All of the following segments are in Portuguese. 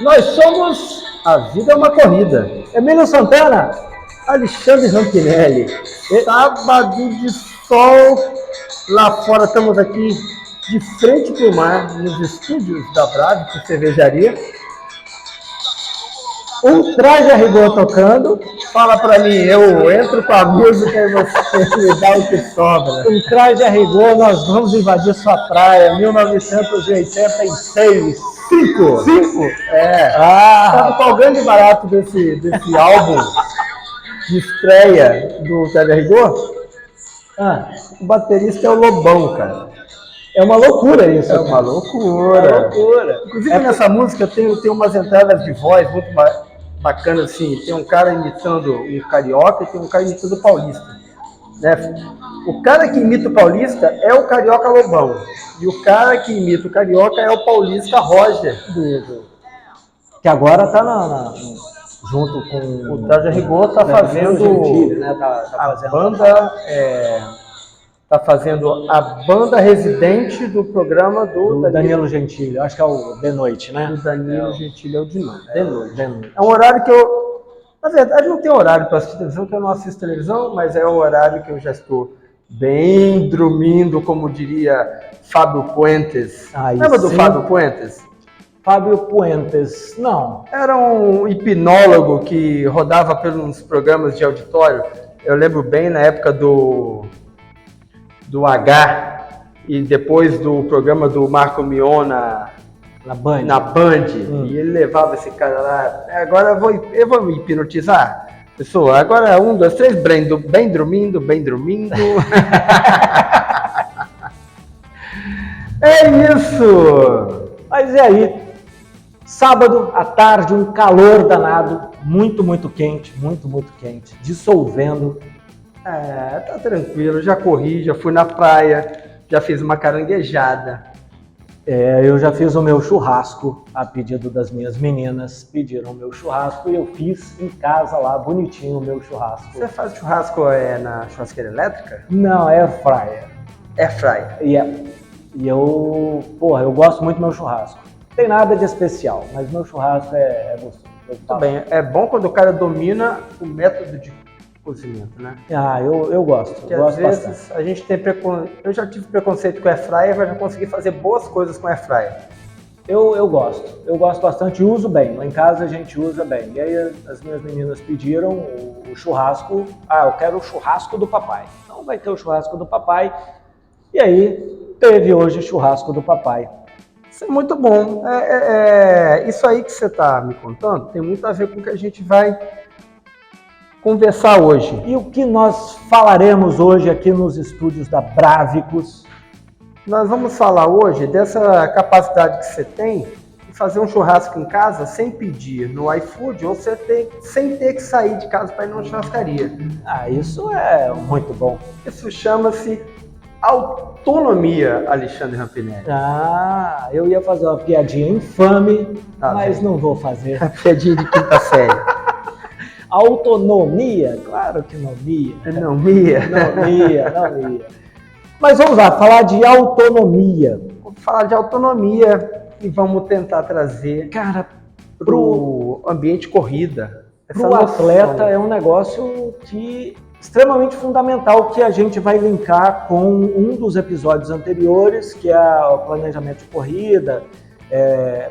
Nós somos A Vida é uma Corrida. Emílio Santana, Alexandre Rampinelli. Sábado de sol. Lá fora estamos aqui de frente para o mar, nos estúdios da Brave Cervejaria. um traje a rigor tocando. Fala pra mim, eu entro com a música e você me dá o que sobra. Um traje a rigor, nós vamos invadir sua praia, 1986. Cinco? É. Sabe qual é o grande barato desse álbum de estreia do Traje a Rigor? O baterista é o Lobão, cara. É uma loucura isso. É uma loucura. Inclusive nessa música tem umas entradas de voz muito bacanas, assim. Tem um cara imitando um carioca e tem um cara imitando o paulista. Né? O cara que imita o paulista é o carioca Lobão. E o cara que imita o carioca é o paulista Roger. Que agora tá junto com o Traje a Rigor, tá fazendo Gentili, né? Tá fazendo a banda residente do programa do Danilo Gentili. Acho que é o De Noite, né? Do Danilo Gentili é o de noite. De Noite. É um horário que eu... Na verdade, não tem horário para assistir televisão, porque eu não assisto televisão, mas é o horário que eu já estou bem dormindo, como diria Fábio Puentes. Lembra do Fábio Puentes? Fábio Puentes, não. Era um hipnólogo que rodava pelos programas de auditório. Eu lembro bem na época do H e depois do programa do Marco Mion na Band. E ele levava esse cara lá. Agora eu vou me hipnotizar. Pessoal, agora 1, 2, 3, bem dormindo. É isso! Mas e aí? Sábado à tarde, um calor danado, muito quente, muito quente, dissolvendo. Tá tranquilo, já corri, já fui na praia, já fiz uma caranguejada. Eu já fiz o meu churrasco, a pedido das minhas meninas, pediram o meu churrasco e eu fiz em casa lá, bonitinho o meu churrasco. Você faz churrasco na churrasqueira elétrica? Não, é air fryer. Air fryer. E eu gosto muito do meu churrasco. Não tem nada de especial, mas meu churrasco é gostoso. Muito bem, é bom quando o cara domina o método de cozimento, né? Eu gosto. Porque às vezes bastante. A gente tem eu já tive preconceito com air fryer, mas já consegui fazer boas coisas com air fryer. Eu gosto bastante e uso bem. Lá em casa a gente usa bem. E aí as minhas meninas pediram o churrasco. Eu quero o churrasco do papai. Então vai ter o churrasco do papai. E aí teve hoje o churrasco do papai. Isso é muito bom. Isso aí que você está me contando tem muito a ver com o que a gente vai conversar hoje. E o que nós falaremos hoje aqui nos estúdios da Bravicus? Nós vamos falar hoje dessa capacidade que você tem de fazer um churrasco em casa sem pedir no iFood ou sem ter que sair de casa para ir numa churrascaria. Isso é muito bom. Isso chama-se autonomia, Alexandre Rampinelli. Eu ia fazer uma piadinha infame, mas não vou fazer. A piadinha de quinta série. Autonomia? Claro que nomia. Nomia. Mas vamos lá, falar de autonomia. Vamos falar de autonomia e vamos tentar trazer para o ambiente corrida. Para o atleta é um negócio extremamente fundamental que a gente vai linkar com um dos episódios anteriores, que é o planejamento de corrida,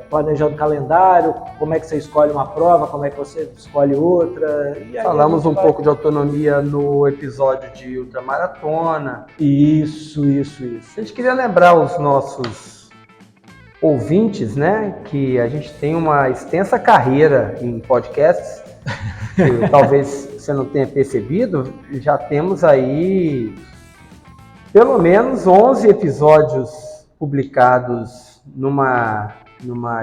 planejando calendário, como é que você escolhe uma prova, como é que você escolhe outra. Falamos um pouco de autonomia no episódio de ultramaratona. Isso. A gente queria lembrar os nossos ouvintes, né, que a gente tem uma extensa carreira em podcasts, que talvez você não tenha percebido, já temos aí pelo menos 11 episódios publicados numa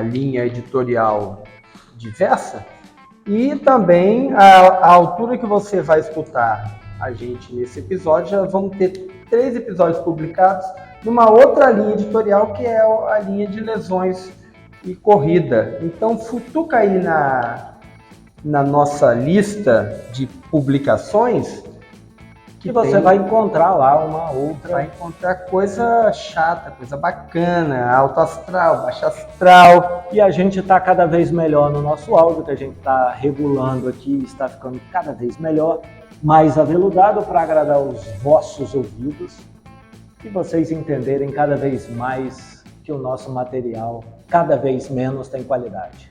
linha editorial diversa, e também a altura que você vai escutar a gente nesse episódio, já vamos ter 3 episódios publicados numa outra linha editorial, que é a linha de lesões e corrida. Então futuca aí na nossa lista de publicações, que você vai encontrar lá uma outra... Vai encontrar coisa chata, coisa bacana, alto astral, baixo astral. E a gente está cada vez melhor no nosso áudio, que a gente está regulando aqui, está ficando cada vez melhor, mais aveludado para agradar os vossos ouvidos e vocês entenderem cada vez mais que o nosso material cada vez menos tem qualidade.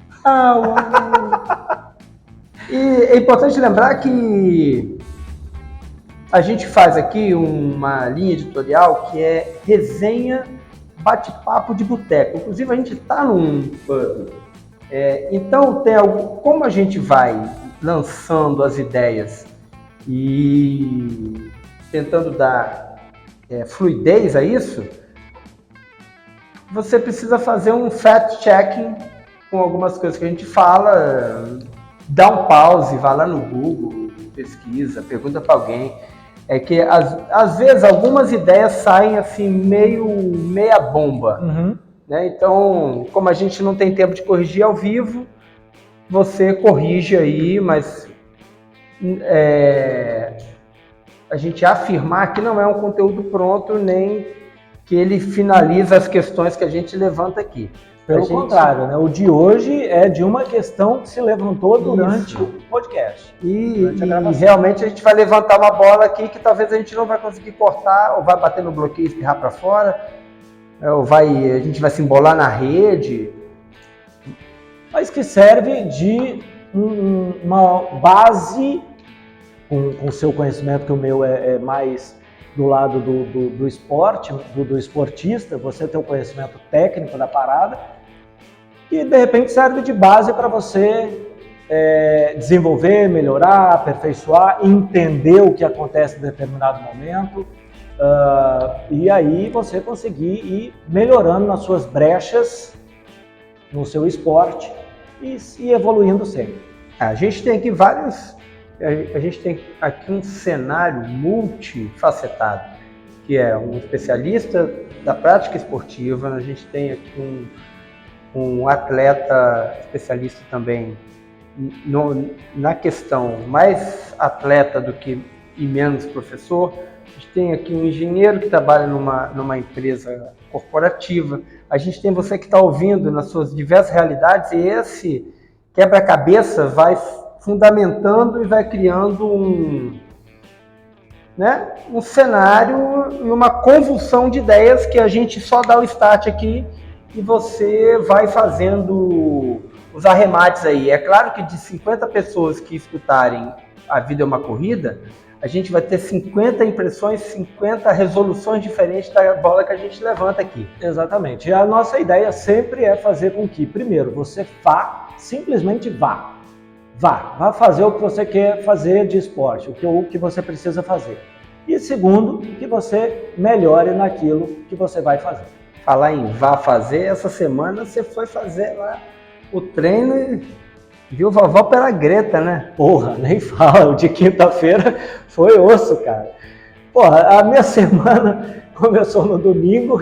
E é importante lembrar que a gente faz aqui uma linha editorial que é resenha, bate-papo de boteco. Inclusive a gente está num pub. Então tem algo, como a gente vai lançando as ideias e tentando dar fluidez a isso, você precisa fazer um fact-checking com algumas coisas que a gente fala, dá um pause, vai lá no Google, pesquisa, pergunta para alguém. É que às vezes algumas ideias saem assim meia bomba, né? Então, como a gente não tem tempo de corrigir ao vivo, você corrige aí, mas a gente afirmar que não é um conteúdo pronto, nem que ele finaliza as questões que a gente levanta aqui. Pelo contrário, né? O de hoje é de uma questão que se levantou durante o podcast. E realmente a gente vai levantar uma bola aqui que talvez a gente não vai conseguir cortar, ou vai bater no bloqueio e espirrar para fora, ou a gente vai se embolar na rede. Mas que serve de uma base, com o seu conhecimento, que o meu é mais do lado do esporte, do esportista, você tem o conhecimento técnico da parada, e de repente serve de base para você desenvolver, melhorar, aperfeiçoar, entender o que acontece em determinado momento, e aí você conseguir ir melhorando nas suas brechas, no seu esporte, e evoluindo sempre. A gente tem aqui um cenário multifacetado, que é um especialista da prática esportiva, a gente tem aqui um atleta especialista também na questão mais atleta do que e menos professor. A gente tem aqui um engenheiro que trabalha numa empresa corporativa. A gente tem você que está ouvindo nas suas diversas realidades, e esse quebra-cabeça vai fundamentando e vai criando um cenário e uma convulsão de ideias que a gente só dá o start aqui e você vai fazendo os arremates aí. É claro que de 50 pessoas que escutarem A Vida é uma Corrida, a gente vai ter 50 impressões, 50 resoluções diferentes da bola que a gente levanta aqui. Exatamente. E a nossa ideia sempre é fazer com que, primeiro, você simplesmente vá fazer o que você quer fazer de esporte, o que você precisa fazer. E segundo, que você melhore naquilo que você vai fazer. Falar em vá fazer, essa semana você foi fazer lá o treino e viu vovó pela Greta, né? Porra, nem fala, o de quinta-feira foi osso, cara. Porra, a minha semana começou no domingo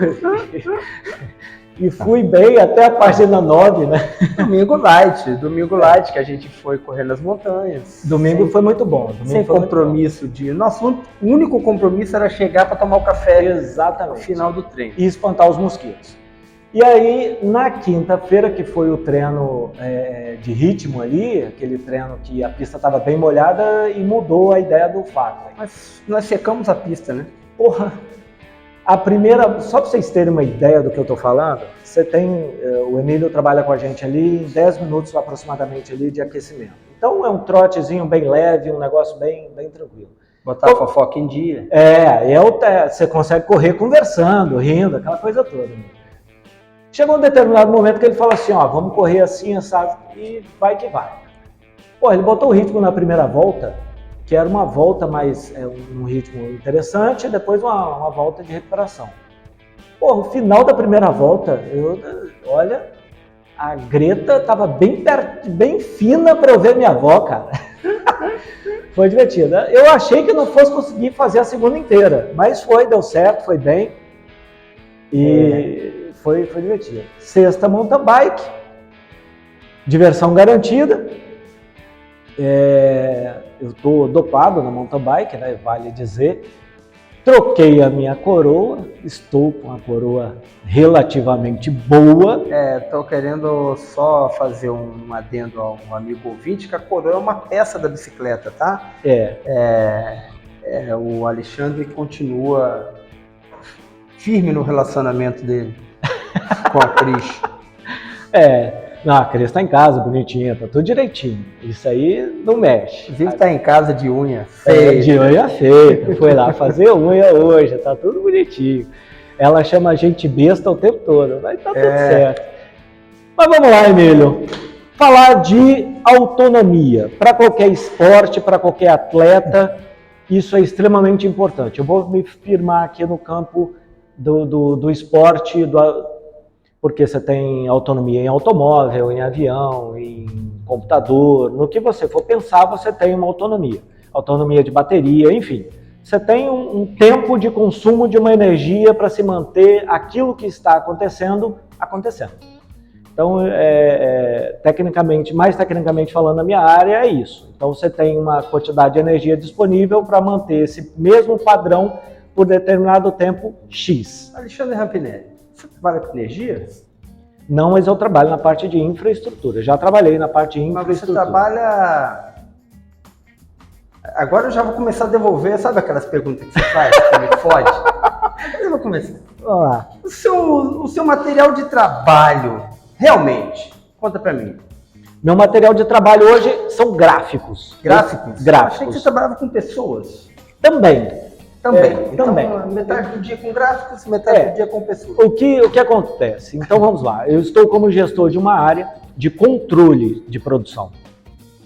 e fui bem até a página 9, né? Domingo light, que a gente foi correr nas montanhas. Domingo foi muito bom. Sem compromisso de... Nosso único compromisso era chegar para tomar o café. Exatamente. No final do treino. E espantar os mosquitos. E aí, na quinta-feira, que foi o treino de ritmo ali, aquele treino que a pista estava bem molhada e mudou a ideia do fato. Mas nós secamos a pista, né? Porra! A primeira, só para vocês terem uma ideia do que eu estou falando, você tem, o Emílio trabalha com a gente ali em 10 minutos aproximadamente ali de aquecimento. Então é um trotezinho bem leve, um negócio bem tranquilo. Botar a fofoca em dia. Você consegue correr conversando, rindo, aquela coisa toda. Chegou um determinado momento que ele fala assim, ó, vamos correr assim, sabe? E vai que vai. Pô, ele botou o ritmo na primeira volta, que era uma volta mais, um ritmo interessante, e depois uma volta de recuperação. Pô, no final da primeira volta, olha, a Greta estava bem fina para eu ver minha avó, cara. Foi divertido. Eu achei que não fosse conseguir fazer a segunda inteira, mas deu certo, foi bem. E foi divertido. Sexta mountain bike, diversão garantida. eu estou dopado na mountain bike, né, vale dizer. Troquei a minha coroa, estou com a coroa relativamente boa. Estou querendo só fazer um adendo ao amigo ouvinte, que a coroa é uma peça da bicicleta, tá? O Alexandre continua firme no relacionamento dele com a Cris. Não, a Cris tá em casa, bonitinha, tá tudo direitinho. Isso aí não mexe. Inclusive tá em casa de unha feita. De unha feita. Foi lá fazer unha hoje, tá tudo bonitinho. Ela chama a gente besta o tempo todo, mas tá tudo certo. Mas vamos lá, Emílio. Falar de autonomia. Para qualquer esporte, para qualquer atleta, isso é extremamente importante. Eu vou me firmar aqui no campo do esporte, porque você tem autonomia em automóvel, em avião, em computador, no que você for pensar, você tem uma autonomia. Autonomia de bateria, enfim. Você tem um tempo de consumo de uma energia para se manter aquilo que está acontecendo. Então, mais tecnicamente falando, na minha área é isso. Então, você tem uma quantidade de energia disponível para manter esse mesmo padrão por determinado tempo X. Alexandre Rampinelli, você trabalha com energia? Não, mas eu trabalho na parte de infraestrutura. Já trabalhei na parte de infraestrutura. Mas você trabalha... Agora eu já vou começar a devolver, sabe aquelas perguntas que você faz, que me fode? Eu vou começar. Vamos lá. O seu material de trabalho, realmente, conta pra mim. Meu material de trabalho hoje são gráficos. Gráficos? Eu achei que você trabalhava com pessoas. Também. Então, metade do dia com gráficos, metade do dia com pessoas. O que acontece? Então vamos lá, eu estou como gestor de uma área de controle de produção.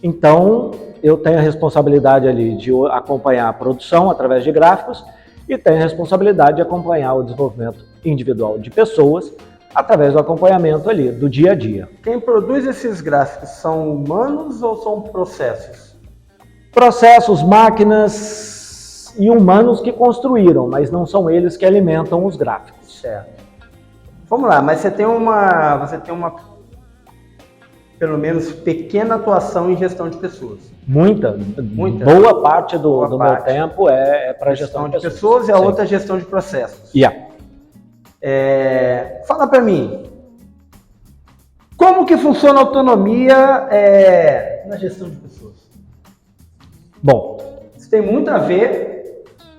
Então eu tenho a responsabilidade ali de acompanhar a produção através de gráficos e tenho a responsabilidade de acompanhar o desenvolvimento individual de pessoas através do acompanhamento ali, do dia a dia. Quem produz esses gráficos são humanos ou são processos? Processos, máquinas e humanos que construíram, mas não são eles que alimentam os gráficos. Certo. Vamos lá, mas você tem uma pelo menos pequena atuação em gestão de pessoas. Muita. Boa parte do meu tempo é para gestão de pessoas e a outra gestão de processos. Fala para mim, como que funciona a autonomia na gestão de pessoas? Bom, isso tem muito a ver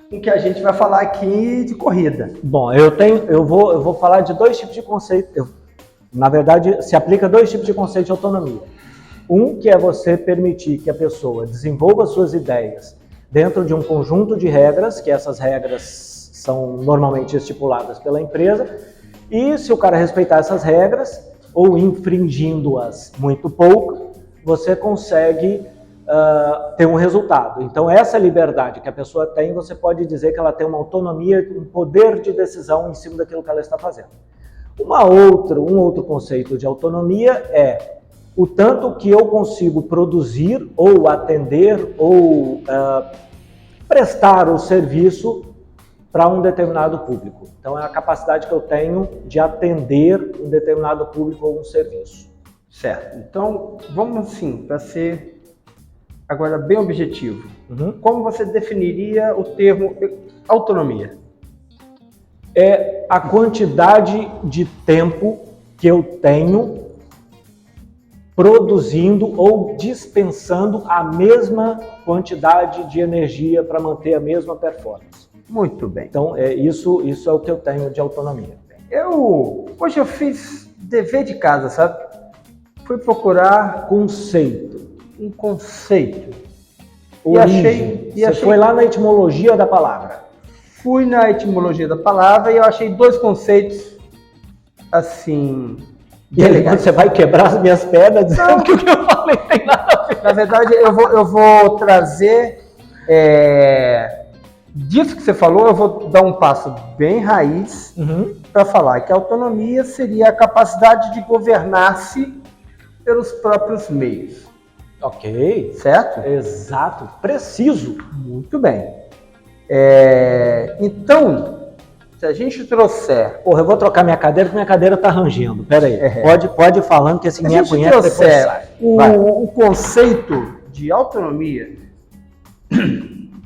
com o que a gente vai falar aqui de corrida. Bom, eu vou falar de dois tipos de conceito. Na verdade, se aplica dois tipos de conceito de autonomia. Um que é você permitir que a pessoa desenvolva suas ideias dentro de um conjunto de regras, que essas regras são normalmente estipuladas pela empresa, e se o cara respeitar essas regras, ou infringindo-as muito pouco, você consegue ter um resultado. Então, essa liberdade que a pessoa tem, você pode dizer que ela tem uma autonomia, um poder de decisão em cima daquilo que ela está fazendo. Um outro conceito de autonomia é o tanto que eu consigo produzir ou atender ou prestar o serviço para um determinado público. Então, é a capacidade que eu tenho de atender um determinado público ou um serviço. Certo. Então, vamos assim, para ser agora bem objetivo. Como você definiria o termo autonomia? É a quantidade de tempo que eu tenho produzindo ou dispensando a mesma quantidade de energia para manter a mesma performance. Muito bem. Então, isso é o que eu tenho de autonomia. Hoje eu fiz dever de casa, sabe? Fui procurar um conceito. Origem. Você foi lá na etimologia da palavra. Fui na etimologia da palavra e eu achei dois conceitos, assim, bem legais. Você vai quebrar as minhas pernas dizendo que o que eu falei tem nada a ver. Na verdade, eu vou trazer, disso que você falou, eu vou dar um passo bem raiz para falar que a autonomia seria a capacidade de governar-se pelos próprios meios. Ok. Certo? Exato. Preciso. Muito bem. Então, se a gente trouxer... Porra, eu vou trocar minha cadeira, porque minha cadeira tá rangendo. Pera aí. Pode ir falando que assim minha punheta depois sai. O conceito de autonomia,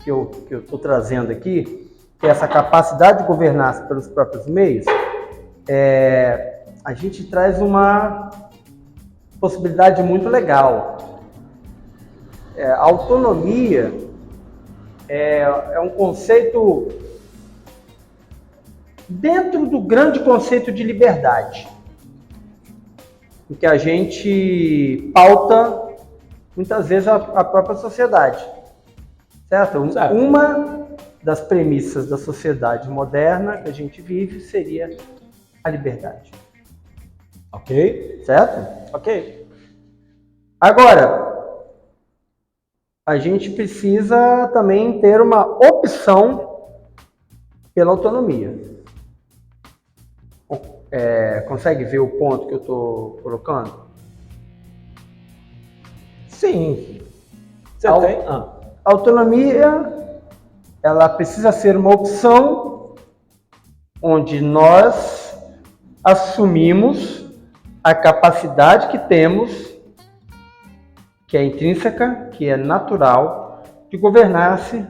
que eu estou trazendo aqui, que é essa capacidade de governar pelos próprios meios, a gente traz uma possibilidade muito legal. A autonomia é um conceito dentro do grande conceito de liberdade, em que a gente pauta muitas vezes a própria sociedade, certo? Uma das premissas da sociedade moderna que a gente vive seria a liberdade. Ok? Certo? Ok. Agora, a gente precisa também ter uma opção pela autonomia. Consegue ver o ponto que eu estou colocando? Sim. Você tem? A autonomia, ela precisa ser uma opção onde nós assumimos a capacidade que temos, que é intrínseca, que é natural, de governar-se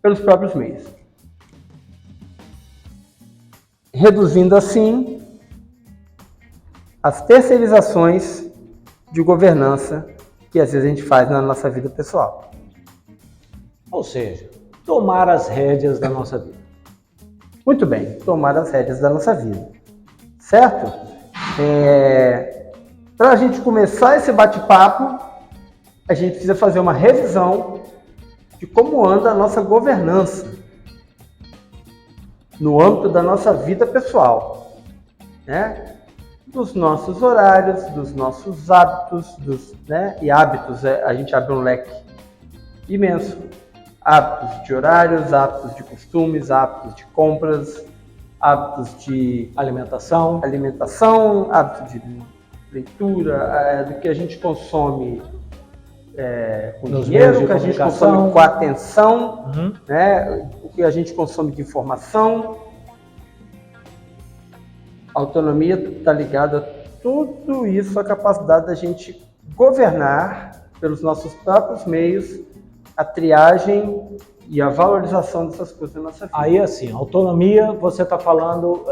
pelos próprios meios. Reduzindo assim as terceirizações de governança que às vezes a gente faz na nossa vida pessoal. Ou seja, tomar as rédeas da nossa vida. Muito bem, tomar as rédeas da nossa vida. Certo? Para a gente começar esse bate-papo, a gente precisa fazer uma revisão de como anda a nossa governança no âmbito da nossa vida pessoal, né? Dos nossos horários, dos nossos hábitos, e hábitos, a gente abre um leque imenso. Hábitos de horários, hábitos de costumes, hábitos de compras, hábitos de alimentação, hábitos de leitura, do que a gente consome com nos dinheiro, o que a gente consome com atenção, né? O que a gente consome de informação. A autonomia está ligada a tudo isso, a capacidade da gente governar pelos nossos próprios meios a triagem e a valorização dessas coisas na nossa vida. Aí, assim, autonomia, você está falando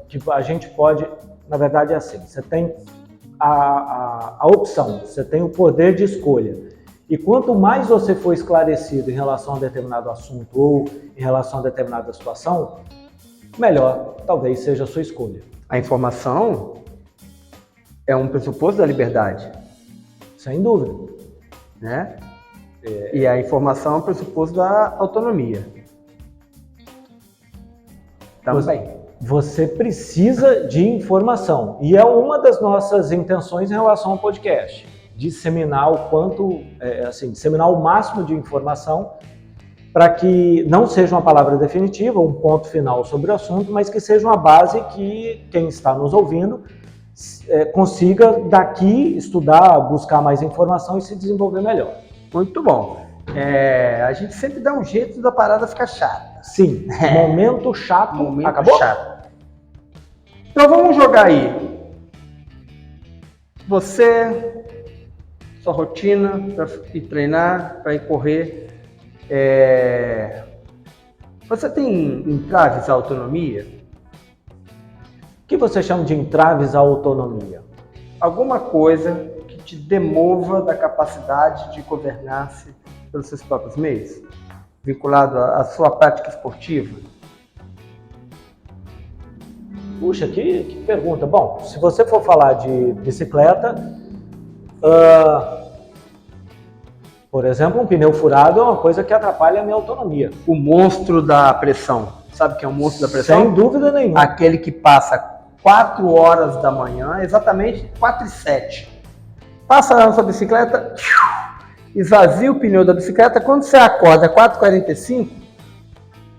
que a gente pode, na verdade é assim, você tem a opção, você tem o poder de escolha. E quanto mais você for esclarecido em relação a determinado assunto ou em relação a determinada situação, melhor talvez seja a sua escolha. A informação é um pressuposto da liberdade. Sem dúvida. Né? E a informação é um pressuposto da autonomia. Também. Você precisa de informação. E é uma das nossas intenções em relação ao podcast. Disseminar o quanto, disseminar o máximo de informação para que não seja uma palavra definitiva, um ponto final sobre o assunto, mas que seja uma base que quem está nos ouvindo consiga daqui estudar, buscar mais informação e se desenvolver melhor. Muito bom. A gente sempre dá um jeito da parada ficar chata. Sim, momento chato. Acabou? Chato. Então vamos jogar aí. Você, sua rotina para ir treinar, para ir correr. Você tem entraves à autonomia? O que você chama de entraves à autonomia? Alguma coisa que te demova da capacidade de governar-se pelos seus próprios meios, vinculado à sua prática esportiva? Puxa, que pergunta. Bom, se você for falar de bicicleta, por exemplo, um pneu furado é uma coisa que atrapalha a minha autonomia. O monstro da pressão. Sabe o que é o monstro da pressão? Sem dúvida nenhuma. Aquele que passa 4 horas da manhã, exatamente 4h07. Passa na sua bicicleta, esvazia o pneu da bicicleta. Quando você acorda 4h45,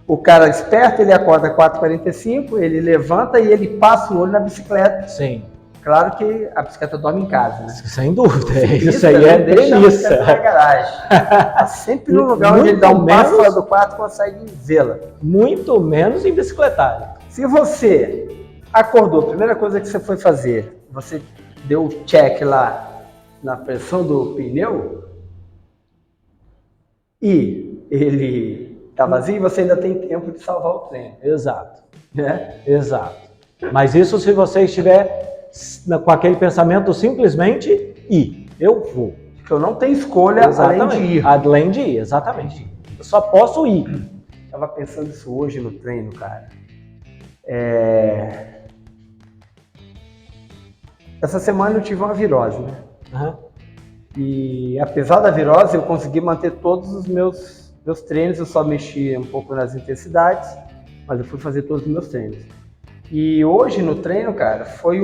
o cara esperto, ele acorda 4h45, ele levanta e ele passa o olho na bicicleta. Sim. Claro que a bicicleta dorme em casa, né? Sem dúvida, isso aí é deixa a premissa. bicicleta na garagem. Tá sempre no lugar onde ele dá um passo fora do quarto e consegue vê-la. Muito menos em bicicletário. Se você acordou, a primeira coisa que você foi fazer, você deu o check lá na pressão do pneu e ele está vazio e você ainda tem tempo de salvar o treino. Exato. Né? Exato. Mas isso se você estiver com aquele pensamento simplesmente ir. Eu vou. Que eu não tenho escolha além de ir. Além de ir, exatamente. Eu só posso ir. Estava pensando isso hoje no treino, cara. Essa semana eu tive uma virose, né? Uhum. E apesar da virose, eu consegui manter todos os meus treinos. Eu só mexi um pouco nas intensidades, mas eu fui fazer todos os meus treinos. E hoje no treino, cara, foi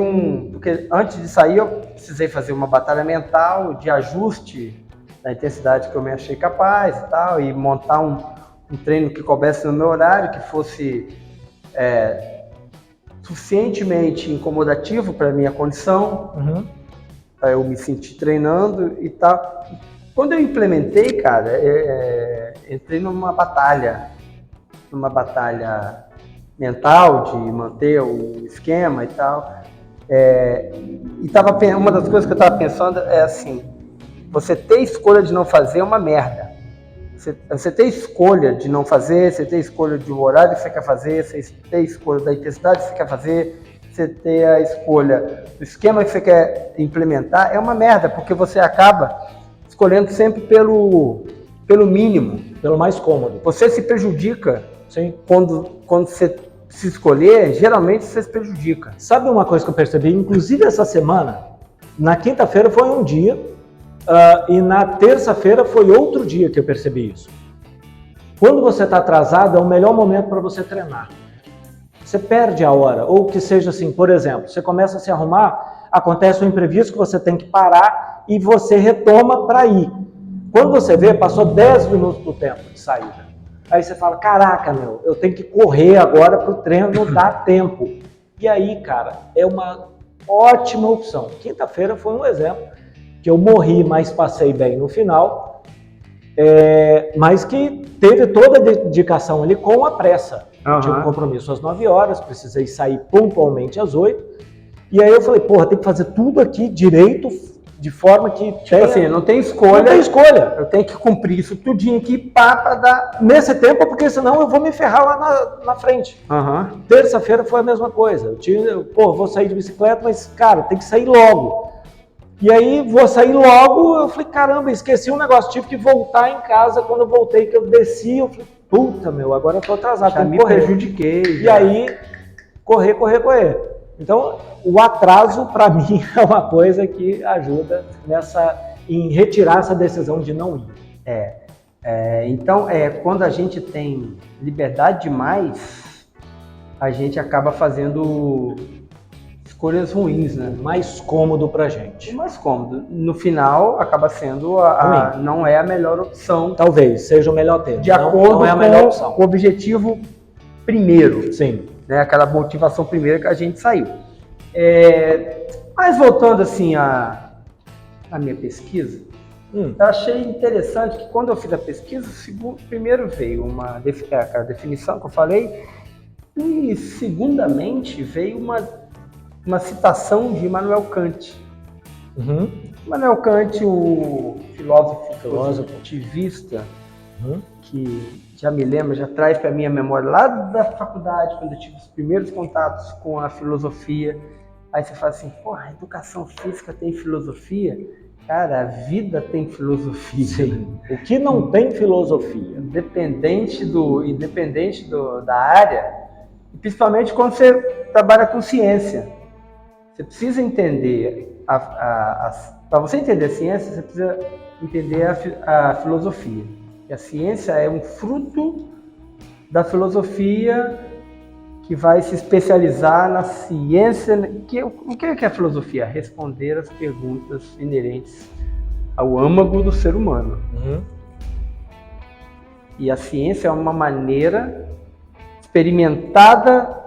porque antes de sair eu precisei fazer uma batalha mental de ajuste da intensidade que eu me achei capaz e tal, e montar um treino que coubesse no meu horário, que fosse suficientemente incomodativo para a minha condição, para eu me sentir treinando e tal. Quando eu implementei, cara, entrei numa batalha mental de manter o esquema e tal. Uma das coisas que eu estava pensando é assim: você ter escolha de não fazer é uma merda. Você ter escolha de não fazer, você ter escolha do horário que você quer fazer, você ter escolha da intensidade que você quer fazer, você ter a escolha do esquema que você quer implementar, é uma merda, porque você acaba escolhendo sempre pelo mínimo. Pelo mais cômodo. Você se prejudica. Sim. Quando você se escolher, geralmente você se prejudica. Sabe uma coisa que eu percebi? Inclusive essa semana, na quinta-feira foi um dia, e na terça-feira foi outro dia que eu percebi isso. Quando você está atrasado, é o melhor momento para você treinar. Você perde a hora, ou que seja assim, por exemplo, você começa a se arrumar, acontece um imprevisto que você tem que parar e você retoma para ir. Quando você vê, passou 10 minutos do tempo de saída. Aí você fala, caraca, eu tenho que correr agora para o treino, não dá tempo. E aí, cara, é uma ótima opção. Quinta-feira foi um exemplo que eu morri, mas passei bem no final, mas que teve toda a dedicação ali com a pressa. Eu tinha um compromisso às 9 horas, precisei sair pontualmente às 8. E aí eu falei, porra, tem que fazer tudo aqui direito, de forma que... assim, não tem escolha. Não tem escolha. Eu tenho que cumprir isso tudinho aqui para dar... Nesse tempo, porque senão eu vou me ferrar lá na frente. Terça-feira foi a mesma coisa. Vou sair de bicicleta, mas, cara, tem que sair logo. E aí, vou sair logo, eu falei, caramba, esqueci um negócio. Tive que voltar em casa. Quando eu voltei, que eu desci, eu falei, puta, agora eu tô atrasado. Já me prejudiquei. E aí, correr. Então, o atraso, para mim, é uma coisa que ajuda em retirar essa decisão de não ir. Então, quando a gente tem liberdade demais, a gente acaba fazendo escolhas ruins, né? Mais cômodo pra gente. Mais cômodo. No final, acaba sendo não é a melhor opção. Talvez seja o melhor termo. De acordo com o objetivo primeiro. Sim. Né? Aquela motivação primeira que a gente saiu. Mas voltando assim à minha pesquisa, eu achei interessante que quando eu fiz a pesquisa, primeiro veio aquela definição que eu falei, e segundamente veio uma citação de Immanuel Kant. Immanuel Kant, o filósofo positivista, que já me lembra, já traz para a minha memória lá da faculdade, quando eu tive os primeiros contatos com a filosofia. Aí você fala assim, a educação física tem filosofia? Cara, a vida tem filosofia. Sim. O que não tem filosofia? Independente da área, e principalmente quando você trabalha com ciência. Você precisa entender, para você entender a ciência, você precisa entender a filosofia. E a ciência é um fruto da filosofia que vai se especializar na ciência. O que é a filosofia? Responder as perguntas inerentes ao âmago do ser humano. E a ciência é uma maneira experimentada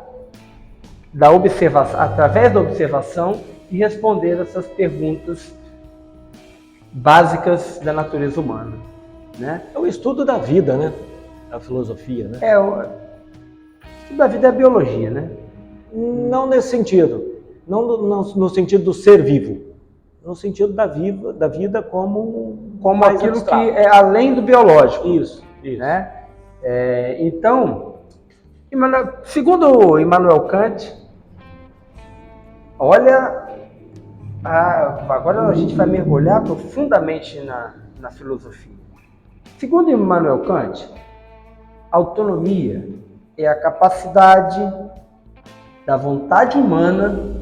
da observação, através da observação, e responder essas perguntas básicas da natureza humana. Né? É o estudo da vida, né? A filosofia, né? O estudo da vida é a biologia, né? Não nesse sentido. Não no sentido do ser vivo. No sentido da vida como aquilo abstrato. Que é além do biológico. Isso. Isso. Né? Então, segundo Immanuel Kant, olha, agora a gente vai mergulhar profundamente na filosofia. Segundo Immanuel Kant, autonomia é a capacidade da vontade humana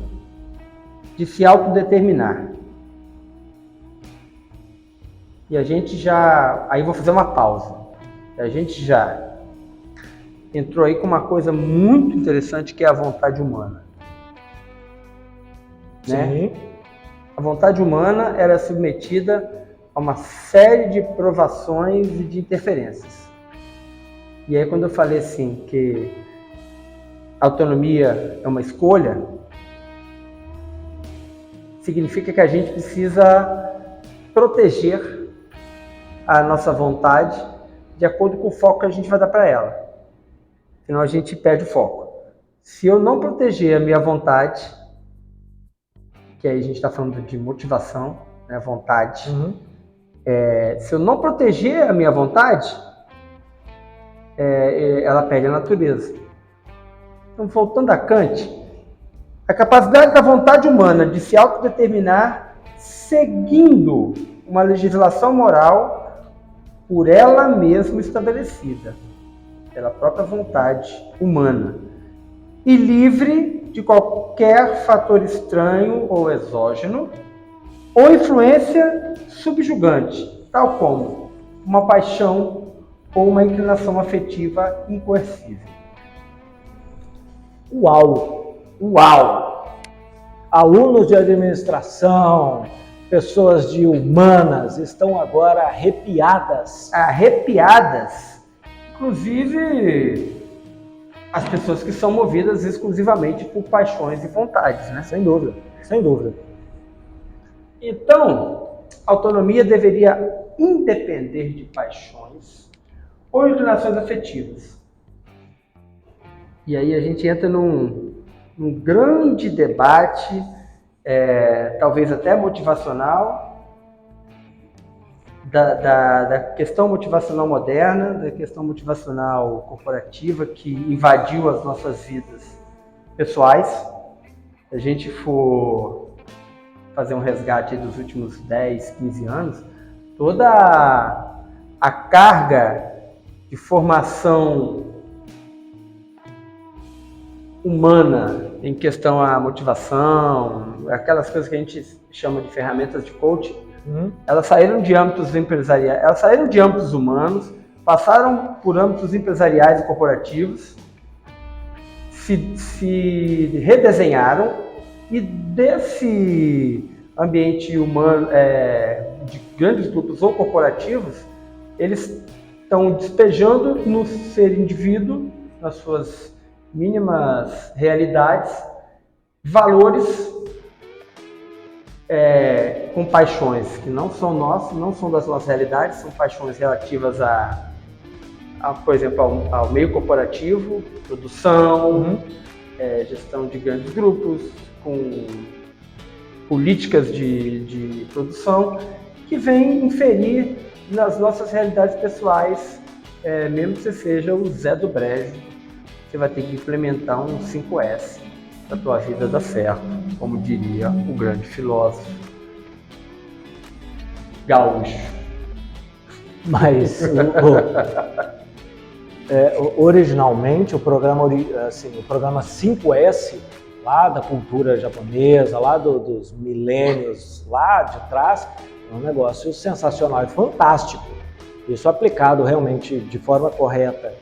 de se autodeterminar. E a gente já... Aí vou fazer uma pausa. A gente já entrou aí com uma coisa muito interessante que é a vontade humana. Né? Sim. A vontade humana era é submetida a uma série de provações e de interferências. E aí quando eu falei assim que a autonomia é uma escolha, significa que a gente precisa proteger a nossa vontade de acordo com o foco que a gente vai dar para ela. Senão a gente perde o foco. Se eu não proteger a minha vontade, que aí a gente está falando de motivação, né, vontade. Uhum. Se eu não proteger a minha vontade, ela perde a natureza. Então, voltando a Kant, a capacidade da vontade humana de se autodeterminar seguindo uma legislação moral por ela mesma estabelecida, pela própria vontade humana, e livre de qualquer fator estranho ou exógeno, ou influência subjugante, tal como uma paixão ou uma inclinação afetiva incoercível. Uau! Uau! Alunos de administração, pessoas de humanas estão agora arrepiadas. Arrepiadas, inclusive as pessoas que são movidas exclusivamente por paixões e vontades, né? Sem dúvida, sem dúvida. Então, a autonomia deveria independer de paixões ou inclinações afetivas. E aí a gente entra num grande debate, talvez até motivacional, da questão motivacional moderna, da questão motivacional corporativa que invadiu as nossas vidas pessoais. Se a gente for fazer um resgate dos últimos 10, 15 anos, toda a carga de formação humana em questão à motivação, aquelas coisas que a gente chama de ferramentas de coaching, elas saíram de âmbitos empresariais, elas saíram de âmbitos humanos, passaram por âmbitos empresariais e corporativos, se redesenharam, e desse ambiente humano, de grandes grupos ou corporativos, eles estão despejando no ser indivíduo, nas suas mínimas realidades, valores com paixões que não são nossas, não são das nossas realidades, são paixões relativas por exemplo, ao meio corporativo, produção, gestão de grandes grupos, com políticas de produção, que vêm inferir nas nossas realidades pessoais, mesmo que você seja o Zé do Brejo, você vai ter que implementar um 5S para a tua vida dar certo, como diria o grande filósofo gaúcho. Mas originalmente o programa 5S, lá da cultura japonesa, lá dos milênios lá de trás, é um negócio sensacional e fantástico. Isso aplicado realmente de forma correta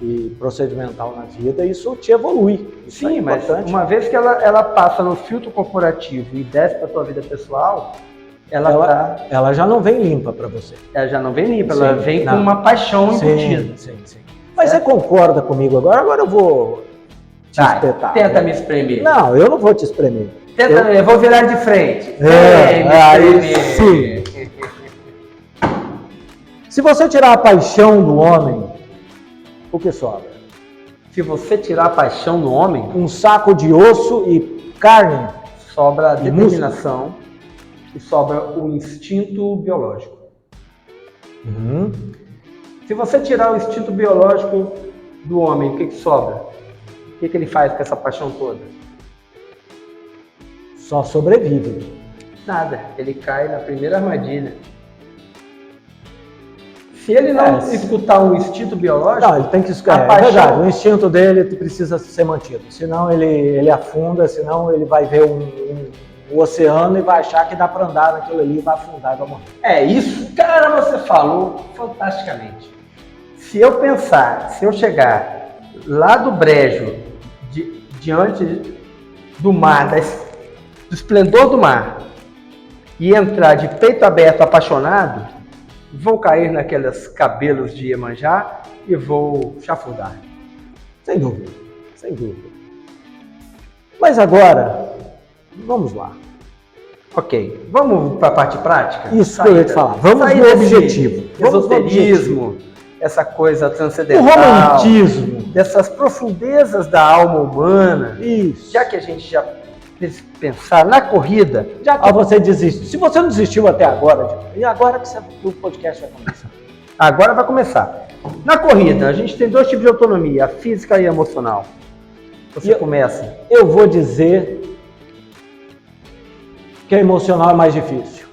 e procedimental na vida, isso te evolui. Isso Sim, mas uma vez que ela passa no filtro corporativo e desce para a tua vida pessoal, ela já não vem limpa para você. Ela já não vem limpa, ela vem com uma paixão embutida. Sim. Mas você concorda comigo agora? Agora eu vou te espetar. Tenta me espremer. Não, eu não vou te espremer. Eu vou virar de frente. Sim. Se você tirar a paixão do homem, o que sobra? Se você tirar a paixão do homem, um saco de osso e carne, sobra a determinação e sobra o instinto biológico. Se você tirar o instinto biológico do homem, o que sobra? O que ele faz com essa paixão toda? Só sobrevive. Nada. Ele cai na primeira armadilha. Se ele não escutar o instinto biológico... Não, ele tem que escutar. É verdade, o instinto dele precisa ser mantido. Senão ele afunda, senão ele vai ver o oceano e vai achar que dá para andar naquilo ali e vai afundar e vai morrer. É isso, cara, você falou fantasticamente. Se eu chegar lá do brejo, diante do mar, do esplendor do mar, e entrar de peito aberto, apaixonado, vou cair naqueles cabelos de Iemanjá e vou chafurdar. Sem dúvida, sem dúvida. Mas agora, vamos lá. Ok, vamos para a parte prática? Isso que eu ia te falar. Vamos no objetivo. Esoterismo, essa coisa transcendental. O romantismo. Dessas profundezas da alma humana. Isso. Já que a gente já fez pensar na corrida. Já que você desiste. Se você não desistiu até agora, e agora que o podcast vai começar? Agora vai começar. Na corrida, a gente tem 2 tipos de autonomia, a física e a emocional. Você começa. Eu vou dizer que a emocional é mais difícil.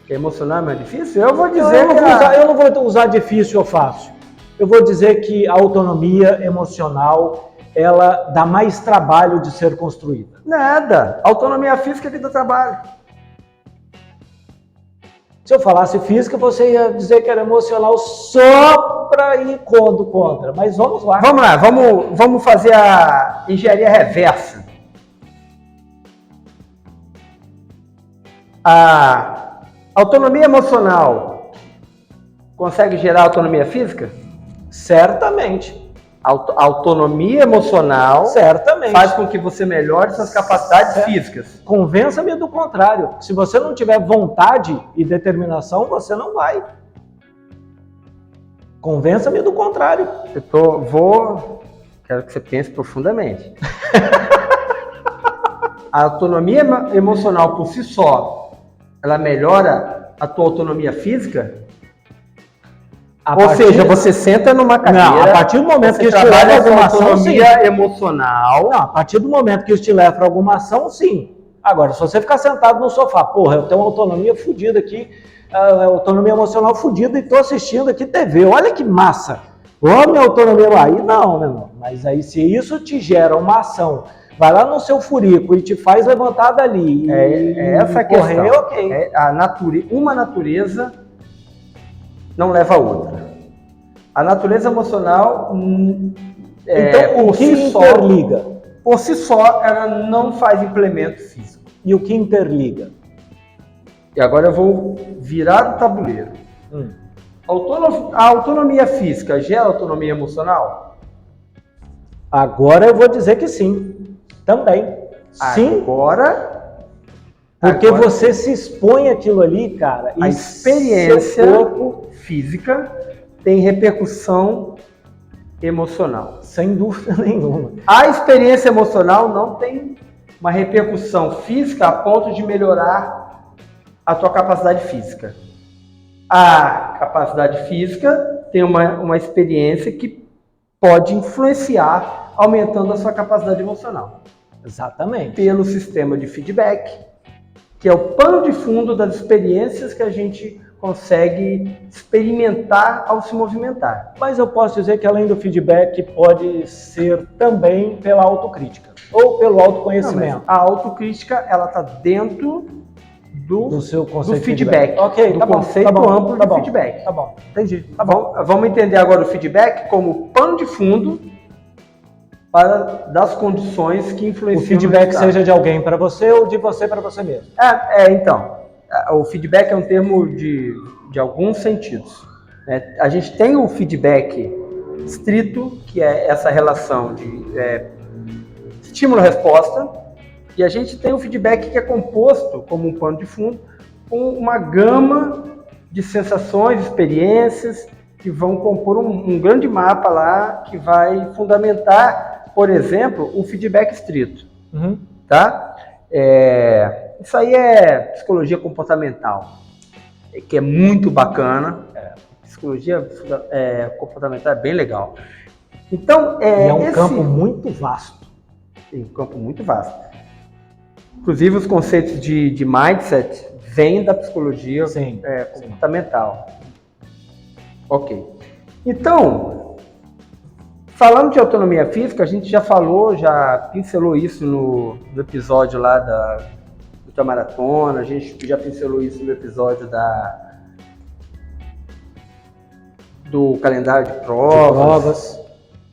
Que a emocional é mais difícil? Eu vou dizer eu não vou usar difícil ou fácil. Eu vou dizer que a autonomia emocional, ela dá mais trabalho de ser construída. Nada. Autonomia física é que dá trabalho. Se eu falasse física, você ia dizer que era emocional só para ir contra. Mas vamos lá. Vamos lá, vamos fazer a engenharia reversa. A autonomia emocional consegue gerar autonomia física? Certamente. A autonomia emocional certamente faz com que você melhore suas capacidades físicas. Convença-me do contrário. Se você não tiver vontade e determinação, você não vai. Convença-me do contrário. Quero que você pense profundamente. A autonomia emocional por si só, ela melhora a tua autonomia física? Ou seja, você senta numa cadeira... Não, a partir do momento que isso te leva a alguma ação, autonomia emocional... Não, a partir do momento que isso te leva a alguma ação, sim. Agora, se você ficar sentado no sofá, porra, eu tenho uma autonomia fodida aqui, autonomia emocional fodida e tô assistindo aqui TV, olha que massa. Ô, minha autonomia lá. Aí não, meu irmão. Mas aí se isso te gera uma ação, vai lá no seu furico e te faz levantar dali essa correr, questão. Ok. Uma natureza não leva a outra. A natureza emocional, então, o que interliga? Por si só, ela não faz implemento físico. E o que interliga? E agora eu vou virar o tabuleiro. A autonomia física gera autonomia emocional? Agora eu vou dizer que sim. Também. Sim. Porque você se expõe aquilo ali, cara. A experiência física tem repercussão emocional. Sem dúvida nenhuma. A experiência emocional não tem uma repercussão física a ponto de melhorar a tua capacidade física. A capacidade física tem uma experiência que pode influenciar, aumentando a sua capacidade emocional. Exatamente. Pelo sistema de feedback, que é o pano de fundo das experiências que a gente consegue experimentar ao se movimentar. Mas eu posso dizer que além do feedback pode ser também pela autocrítica ou pelo autoconhecimento. A autocrítica, ela está dentro do seu conceito do feedback. Ok, do conceito amplo de feedback. Tá bom, entendi. Tá bom. Vamos entender agora o feedback como pano de fundo das condições que influenciam. O feedback seja de alguém para você ou de você para você mesmo. Então, o feedback é um termo de alguns sentidos. A gente tem o feedback estrito, que é essa relação de estímulo-resposta, e a gente tem o feedback que é composto, como um pano de fundo, com uma gama de sensações, experiências, que vão compor um grande mapa lá, que vai fundamentar, por exemplo, o feedback estrito. Tá? Isso aí é psicologia comportamental, que é muito bacana. psicologia comportamental é bem legal. Então, é um campo muito vasto. Um campo muito vasto. Inclusive, os conceitos de mindset vêm da psicologia comportamental. Ok. Então, falando de autonomia física, a gente já falou, já pincelou isso no episódio lá da maratona, a gente já pincelou isso no episódio do calendário de provas.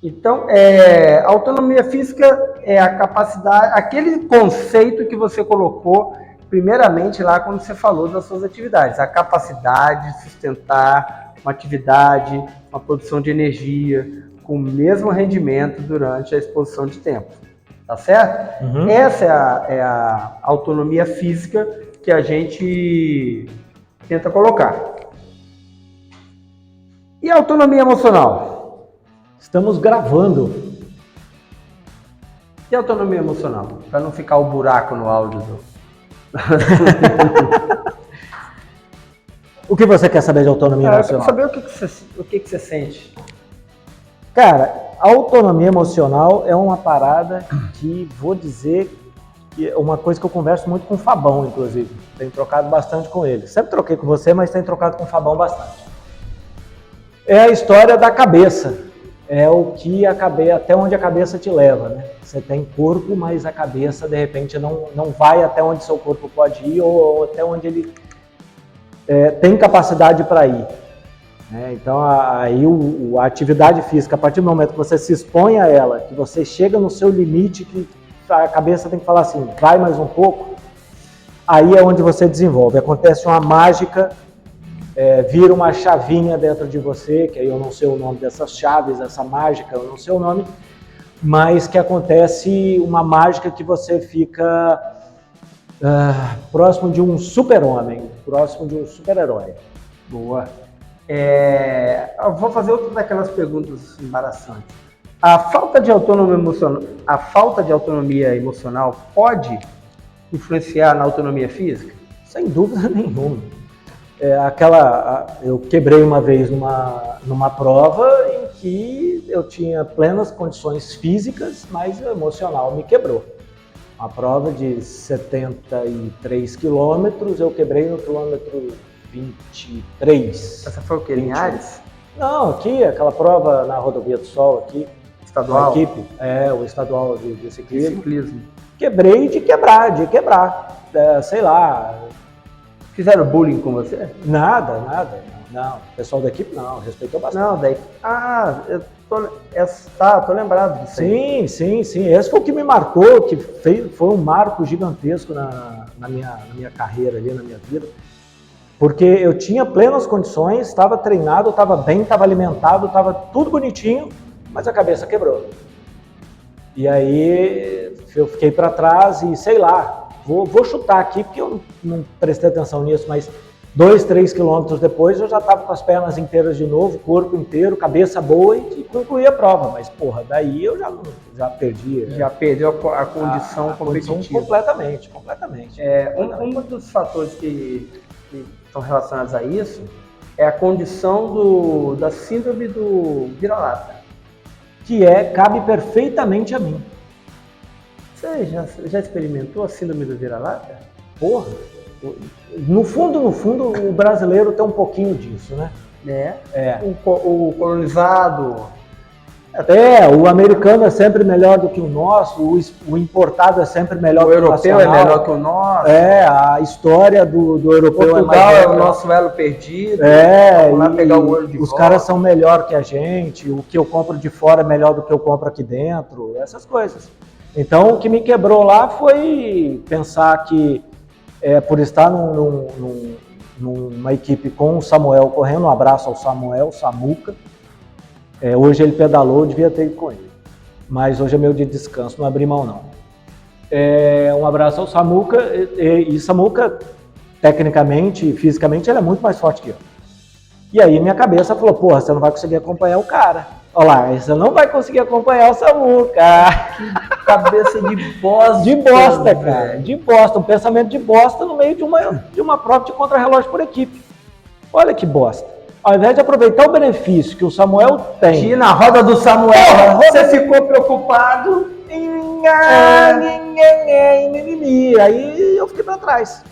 Então, a autonomia física é a capacidade, aquele conceito que você colocou primeiramente lá quando você falou das suas atividades, a capacidade de sustentar uma atividade, uma produção de energia com o mesmo rendimento durante a exposição de tempo. Tá certo? Uhum. Essa é a autonomia física que a gente tenta colocar. E a autonomia emocional? Estamos gravando. E a autonomia emocional? Para não ficar o buraco no áudio do... O que você quer saber de autonomia emocional? Eu quero saber o que você sente. Cara, a autonomia emocional é uma parada que, vou dizer, que é uma coisa que eu converso muito com o Fabão, inclusive. Tenho trocado bastante com ele. Sempre troquei com você, mas tenho trocado com o Fabão bastante. É a história da cabeça. É o que até onde a cabeça te leva, né? Você tem corpo, mas a cabeça, de repente, não vai até onde seu corpo pode ir ou até onde ele tem capacidade para ir. Então, aí a atividade física, a partir do momento que você se expõe a ela, que você chega no seu limite, que a cabeça tem que falar assim, vai mais um pouco, aí é onde você desenvolve. Acontece uma mágica, vira uma chavinha dentro de você, que aí eu não sei o nome dessas chaves, essa mágica, eu não sei o nome, mas que acontece uma mágica que você fica próximo de um super-homem, próximo de um super-herói. Boa. Eu vou fazer outra daquelas perguntas embaraçantes. A falta de autonomia emocional pode influenciar na autonomia física? Sem dúvida nenhuma. Eu quebrei uma vez numa prova em que eu tinha plenas condições físicas, mas o emocional me quebrou. Uma prova de 73 quilômetros, eu quebrei no quilômetro 23. Essa foi o que? Linhares? Não, aqui, aquela prova na Rodovia do Sol, aqui. Estadual? A equipe, o estadual de ciclismo. Quebrei de quebrar. Sei lá. Fizeram bullying com você? Nada. Não, o pessoal da equipe não, respeitou bastante. Não, daí... eu tô lembrado disso aí. Sim. Esse foi o que me marcou, que foi um marco gigantesco na minha carreira ali, na minha vida. Porque eu tinha plenas condições, estava treinado, estava bem, estava alimentado, estava tudo bonitinho, mas a cabeça quebrou. E aí eu fiquei para trás e sei lá, vou chutar aqui porque eu não prestei atenção nisso, mas 2-3 quilômetros depois eu já estava com as pernas inteiras de novo, corpo inteiro, cabeça boa e concluí a prova. Mas porra, daí eu já perdi. Já perdeu a condição competitiva. Completamente. Um dos fatores que estão relacionados a isso é a condição da síndrome do vira-lata. Que cabe perfeitamente a mim. Você já experimentou a síndrome do vira-lata? Porra! No fundo, o brasileiro tem um pouquinho disso, né? O colonizado... o americano é sempre melhor do que o nosso, o importado é sempre melhor do que o europeu. O europeu é melhor que o nosso. A história do europeu Portugal é o nosso elo perdido. Vamos lá pegar o olho de os caras são melhor que a gente, o que eu compro de fora é melhor do que eu compro aqui dentro, essas coisas. Então, o que me quebrou lá foi pensar que, por estar numa equipe com o Samuel correndo, um abraço ao Samuel, Samuca. Hoje ele pedalou, eu devia ter ido com ele. Mas hoje é meu dia de descanso, não abri mão não. Um abraço ao Samuca. E Samuca, tecnicamente e fisicamente, ele é muito mais forte que eu. E aí minha cabeça falou, porra, você não vai conseguir acompanhar o cara. Olha lá, você não vai conseguir acompanhar o Samuca. Que cabeça de bosta. De bosta, cara. De bosta. Um pensamento de bosta no meio de uma prova de contrarrelógio por equipe. Olha que bosta. Ao invés de aproveitar o benefício que o Samuel tem. E na roda do Samuel, você ficou preocupado. Aí eu fiquei para trás.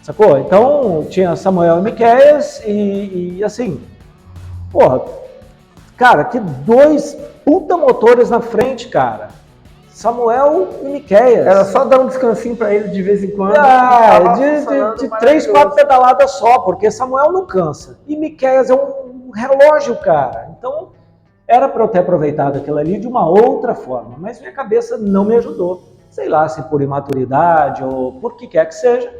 Sacou? Então tinha Samuel e Miqueias e assim, porra, cara, que 2 puta motores na frente, cara. Samuel e Miqueias. Era só dar um descansinho para ele de vez em quando. De 3, 4 pedaladas só, porque Samuel não cansa. E Miqueias é um relógio, cara. Então, era para eu ter aproveitado aquilo ali de uma outra forma, mas minha cabeça não me ajudou. Sei lá, se por imaturidade ou por que quer que seja.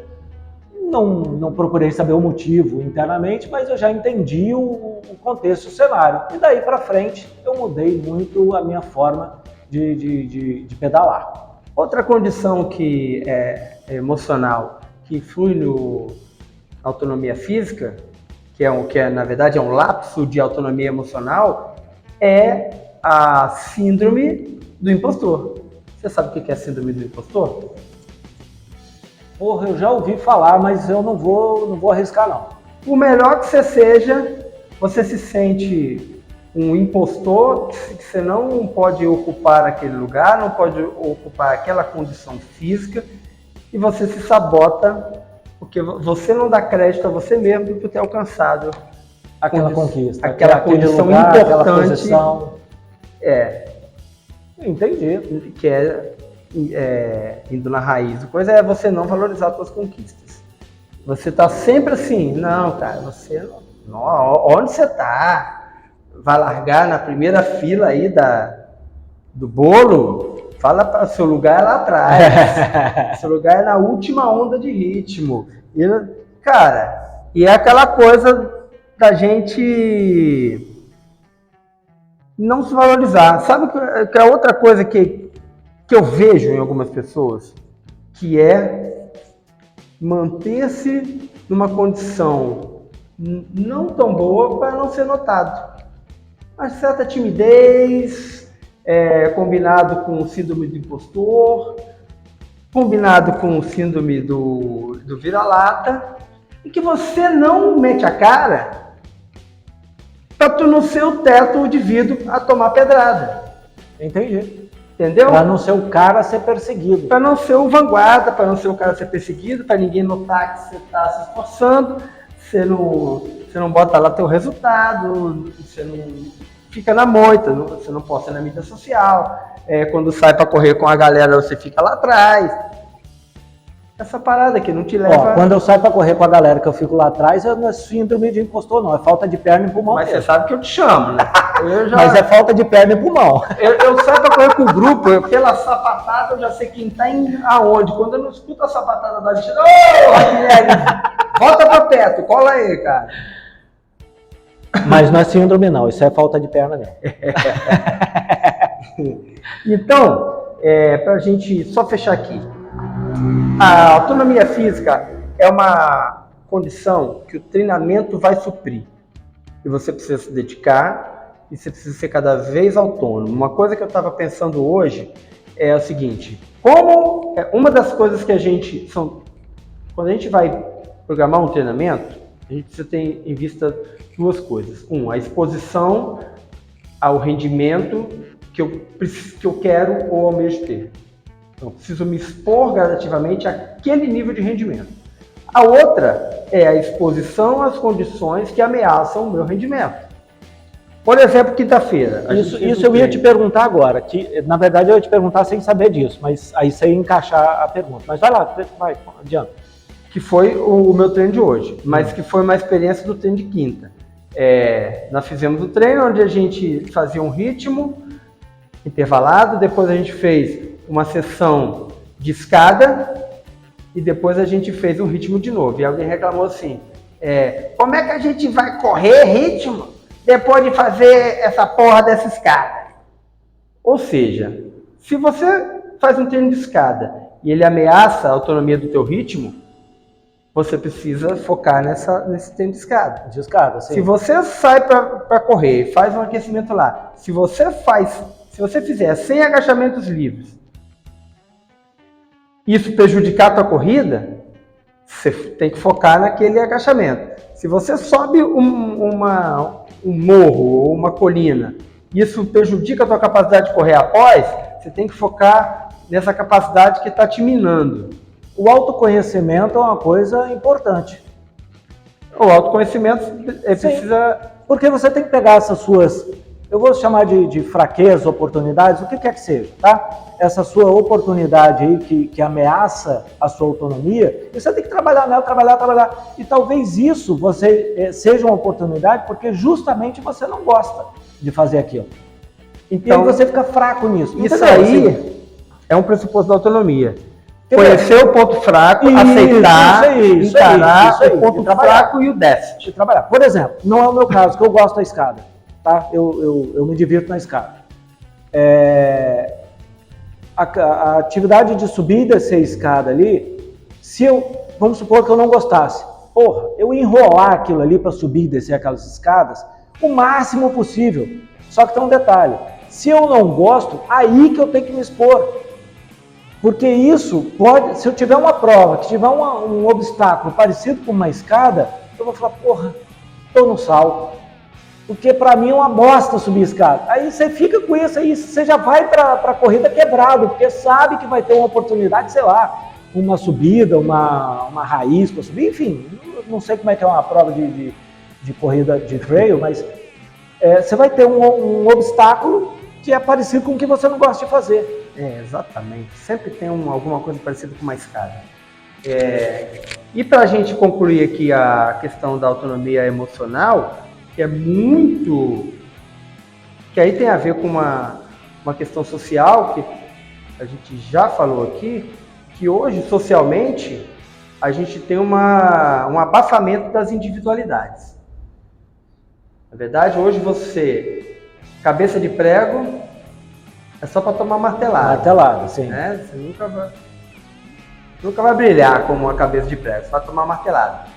Não procurei saber o motivo internamente, mas eu já entendi o contexto, o cenário. E daí para frente, eu mudei muito a minha forma de pedalar. Outra condição que é emocional, que influi na autonomia física, que na verdade é um lapso de autonomia emocional, é a síndrome do impostor. Você sabe o que é a síndrome do impostor? Porra, eu já ouvi falar, mas eu não vou arriscar não. Por melhor que você seja, você se sente um impostor, que você não pode ocupar aquele lugar, não pode ocupar aquela condição física, e você se sabota, porque você não dá crédito a você mesmo por ter alcançado aquela conquista, aquela condição lugar, importante. aquela posição. Entendi. Que indo na raiz. A coisa é você não valorizar as suas conquistas. Você tá sempre assim, não, cara, você não, onde você tá? Vai largar na primeira fila aí do bolo? Fala para seu lugar é lá atrás. Seu lugar é na última onda de ritmo. E, cara, e é aquela coisa da gente não se valorizar. Sabe que é outra coisa que eu vejo em algumas pessoas, que é manter-se numa condição não tão boa para não ser notado. Uma certa timidez, combinado com o síndrome do impostor, combinado com o síndrome do vira-lata, e que você não mete a cara para tu não ser o teto de vidro a tomar pedrada. Entendi. Entendeu? Para não ser o cara a ser perseguido. Para não ser o vanguarda, para não ser o cara a ser perseguido, para ninguém notar que você está se esforçando, você não bota lá teu resultado, você não fica na moita, você não posta na mídia social, quando sai para correr com a galera você fica lá atrás. Essa parada que não te leva... Quando eu saio para correr com a galera que eu fico lá atrás, não é síndrome de impostor não, é falta de perna e pulmão. Mas você sabe que eu te chamo, né? Mas é falta de perna e pulmão. Eu saio para correr com o grupo, pela sapatada eu já sei quem tá aonde. Quando eu não escuto a sapatada da gente, volta para perto, cola aí, cara. Mas não é síndrome não, isso é falta de perna mesmo. Então, para a gente só fechar aqui, a autonomia física é uma condição que o treinamento vai suprir. E você precisa se dedicar e você precisa ser cada vez autônomo. Uma coisa que eu estava pensando hoje é o seguinte, uma das coisas que quando a gente vai programar um treinamento, a gente precisa ter em vista 2 coisas. A exposição ao rendimento que eu quero ou almejo ter. Então, eu preciso me expor gradativamente àquele nível de rendimento. A outra é a exposição às condições que ameaçam o meu rendimento. Por exemplo, quinta-feira. Isso eu ia te perguntar agora, que na verdade eu ia te perguntar sem saber disso, mas aí você ia encaixar a pergunta. Mas vai lá, vai, adianta. Que foi o meu treino de hoje, mas que foi uma experiência do treino de quinta. Nós fizemos o treino onde a gente fazia um ritmo intervalado, depois a gente fez uma sessão de escada e depois a gente fez um ritmo de novo. E alguém reclamou assim, como é que a gente vai correr ritmo depois de fazer essa porra dessa escada? Ou seja, se você faz um treino de escada e ele ameaça a autonomia do teu ritmo, você precisa focar nesse treino de escada. De escada, sim. Se você sai para correr, faz um aquecimento lá, se você fizer 100 agachamentos livres, isso prejudicar a tua corrida, você tem que focar naquele agachamento. Se você sobe um morro ou uma colina, isso prejudica a tua capacidade de correr após, você tem que focar nessa capacidade que está te minando. O autoconhecimento é uma coisa importante. O autoconhecimento precisa... Porque você tem que pegar essas suas, eu vou chamar de fraquezas, oportunidades, o que quer que seja, tá? Essa sua oportunidade aí que ameaça a sua autonomia, e você tem que trabalhar nela, trabalhar. E talvez isso seja uma oportunidade porque justamente você não gosta de fazer aquilo. Então, e aí você fica fraco nisso. Isso aí é um pressuposto da autonomia. Conhecer o ponto fraco, aceitar, encarar o ponto fraco e o déficit. De trabalhar. Por exemplo, não é o meu caso, que eu gosto da escada. Tá? Eu me divirto na escada. A atividade de subir e descer a escada ali, vamos supor que eu não gostasse. Eu ia enrolar aquilo ali para subir e descer aquelas escadas o máximo possível. Só que tem um detalhe. Se eu não gosto, aí que eu tenho que me expor. Porque isso pode, se eu tiver uma prova, que tiver um obstáculo parecido com uma escada, eu vou falar, tô no sal. Porque para mim é uma bosta subir escada. Aí você fica com isso, aí você já vai para a corrida quebrado, porque sabe que vai ter uma oportunidade, sei lá, uma subida, uma raiz para subir, enfim, não sei como é que é uma prova de corrida de trail, mas você vai ter um obstáculo que é parecido com o que você não gosta de fazer. Exatamente. Sempre tem alguma coisa parecida com uma escada. E para a gente concluir aqui a questão da autonomia emocional, que é muito... que aí tem a ver com uma questão social, que a gente já falou aqui, que hoje, socialmente, a gente tem um abafamento das individualidades. Na verdade, hoje você, cabeça de prego, é só para tomar martelada. Martelada, sim. Né? Você nunca vai brilhar como uma cabeça de prego, só para tomar martelada.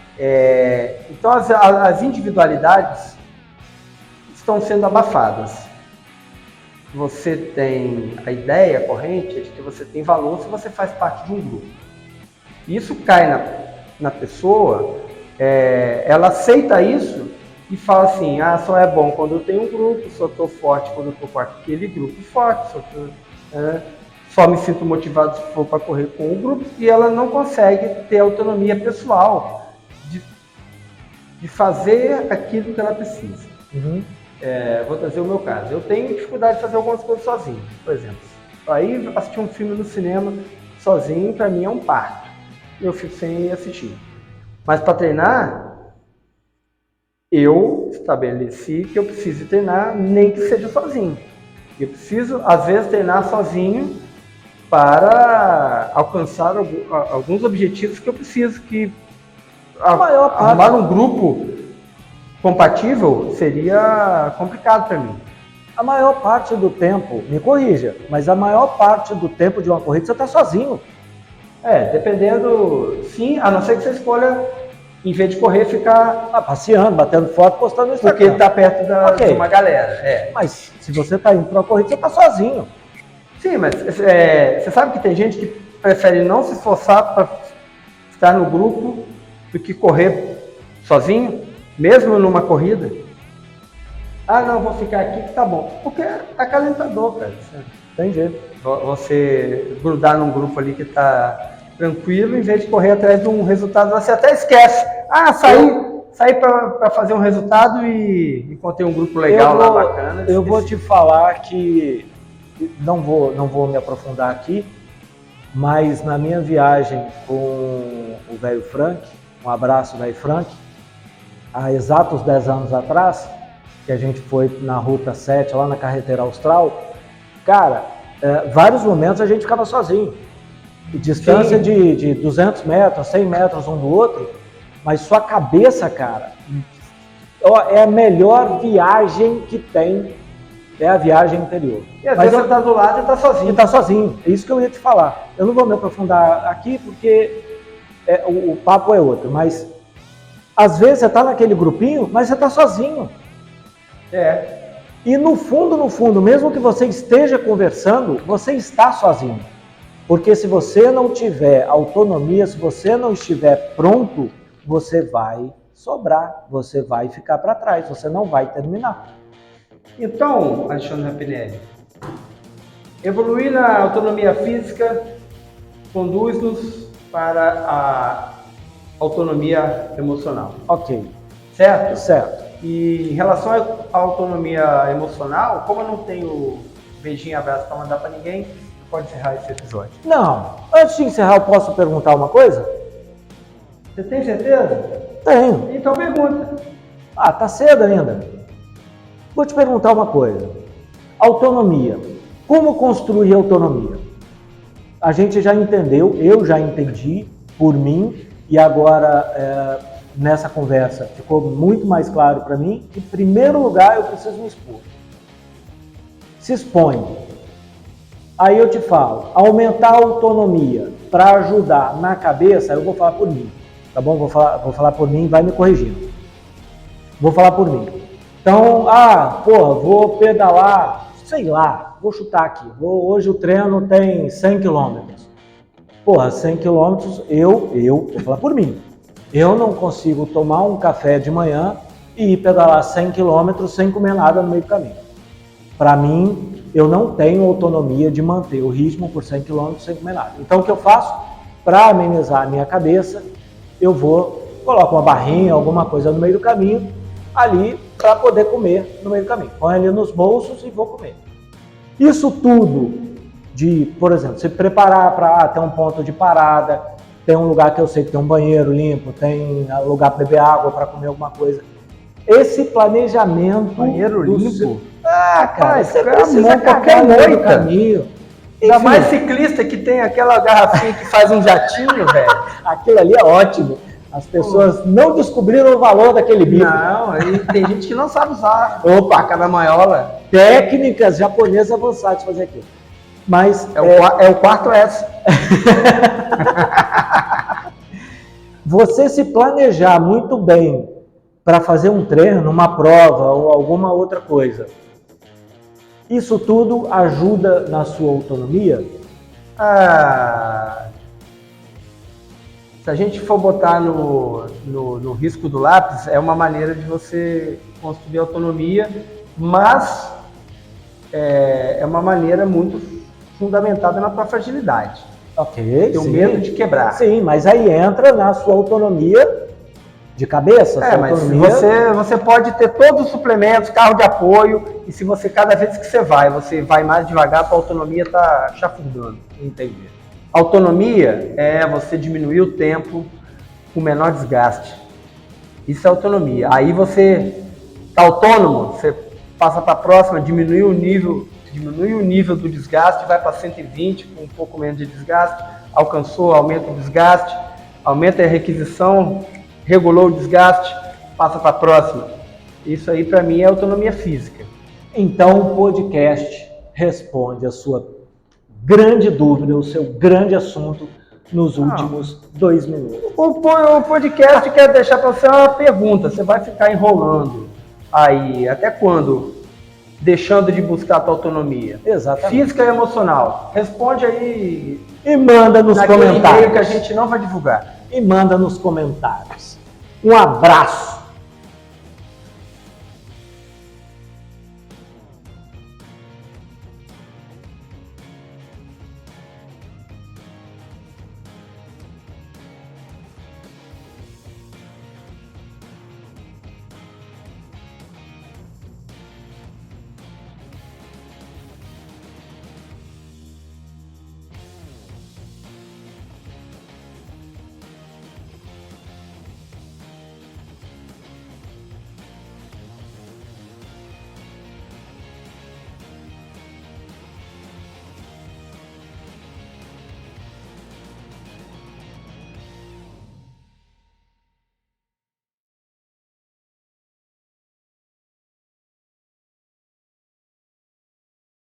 Então as individualidades estão sendo abafadas. Você tem a ideia corrente de que você tem valor se você faz parte de um grupo. Isso cai na pessoa, ela aceita isso e fala assim, só é bom quando eu tenho um grupo, só estou forte quando eu estou com aquele grupo forte, só me sinto motivado se for para correr com o grupo, e ela não consegue ter autonomia pessoal de fazer aquilo que ela precisa. Uhum. Vou trazer o meu caso. Eu tenho dificuldade de fazer algumas coisas sozinho, por exemplo. Aí assistir um filme no cinema sozinho, para mim é um parto. Eu fico sem assistir. Mas para treinar, eu estabeleci que eu preciso treinar nem que seja sozinho. Eu preciso, às vezes, treinar sozinho para alcançar alguns objetivos que eu preciso, que arrumar um grupo compatível seria complicado para mim. A maior parte do tempo, me corrija, mas a maior parte do tempo de uma corrida você está sozinho. Dependendo, sim, a não ser que você escolha, em vez de correr, ficar passeando, batendo foto, postando no Instagram. Porque está perto de uma galera. Mas se você está indo para uma corrida, você está sozinho. Sim, mas você sabe que tem gente que prefere não se esforçar para estar no grupo do que correr sozinho, mesmo numa corrida. Não, vou ficar aqui que tá bom. Porque é acalentador, cara. Tem jeito. Você grudar num grupo ali que tá tranquilo, em vez de correr atrás de um resultado, você até esquece. Saí para fazer um resultado e encontrei um grupo legal lá, bacana. Eu vou te falar que, não vou me aprofundar aqui, mas na minha viagem com o velho Frank, um abraço, velho Frank, há exatos 10 anos atrás, que a gente foi na Ruta 7, lá na Carretera Austral, cara, vários momentos a gente ficava sozinho. Distância de 200 metros, 100 metros um do outro, mas sua cabeça, cara, é a melhor viagem que tem, é a viagem interior. E às vezes você está do lado e está sozinho. E tá sozinho, é isso que eu ia te falar. Eu não vou me aprofundar aqui porque o papo é outro, mas às vezes você está naquele grupinho, mas você está sozinho. E no fundo, mesmo que você esteja conversando, você está sozinho. Porque se você não tiver autonomia, se você não estiver pronto, você vai sobrar, você vai ficar para trás, você não vai terminar. Então, Alexandre Rapinelli, evoluir na autonomia física conduz-nos para a autonomia emocional. Ok. Certo? Certo. E em relação à autonomia emocional, como eu não tenho beijinho e abraço para mandar para ninguém, pode encerrar esse episódio. Não. Antes de encerrar, eu posso perguntar uma coisa? Você tem certeza? Tenho. Então pergunta. Ah, tá cedo ainda. Vou te perguntar uma coisa. Autonomia. Como construir autonomia? A gente já entendeu, eu já entendi por mim, e agora nessa conversa ficou muito mais claro para mim que, em primeiro lugar, eu preciso me expor. Se expõe. Aí eu te falo, aumentar a autonomia para ajudar na cabeça, eu vou falar por mim, tá bom? Vou falar por mim, vai me corrigindo. Vou falar por mim. Então, vou pedalar, sei lá, vou chutar aqui. Hoje o treino tem 100 km. 100 km, eu vou falar por mim. Eu não consigo tomar um café de manhã e ir pedalar 100 km sem comer nada no meio do caminho. Para mim, eu não tenho autonomia de manter o ritmo por 100 km sem comer nada. Então, o que eu faço? Para amenizar a minha cabeça, eu coloco uma barrinha, alguma coisa no meio do caminho, ali para poder comer no meio do caminho. Põe ali nos bolsos e vou comer. Isso tudo de, por exemplo, se preparar para ter um ponto de parada, tem um lugar que eu sei que tem um banheiro limpo, tem lugar para beber água, para comer alguma coisa. Esse planejamento... Banheiro limpo? Cara, você precisa qualquer no caminho. Ainda mais ciclista que tem aquela garrafinha que faz um jatinho, velho. Aquilo ali é ótimo. As pessoas não descobriram o valor daquele bico. Não, aí tem gente que não sabe usar. Opa, cada maiola. Técnicas japonesas avançadas de fazer aquilo. Mas é o quarto S. Você se planejar muito bem para fazer um treino, uma prova ou alguma outra coisa, isso tudo ajuda na sua autonomia? Se a gente for botar no risco do lápis, é uma maneira de você construir autonomia, mas é uma maneira muito fundamentada na tua fragilidade. Ok, Tem o medo de quebrar. Sim, mas aí entra na sua autonomia de cabeça. Mas você pode ter todos os suplementos, carro de apoio, e se você, cada vez que você vai mais devagar, a tua autonomia está chafurdando. Entendi. Autonomia é você diminuir o tempo com menor desgaste. Isso é autonomia. Aí você está autônomo, você passa para a próxima, diminui o nível do desgaste, vai para 120 com um pouco menos de desgaste, alcançou, aumenta o desgaste, aumenta a requisição, regulou o desgaste, passa para a próxima. Isso aí para mim é autonomia física. Então o podcast responde a sua grande dúvida, o seu grande assunto nos últimos 2 minutos. O podcast quer deixar para você uma pergunta, você vai ficar enrolando aí até quando? Deixando de buscar a tua autonomia. Exatamente. Física e emocional. Responde aí e manda nos comentários. E-mail que a gente não vai divulgar. E manda nos comentários. Um abraço.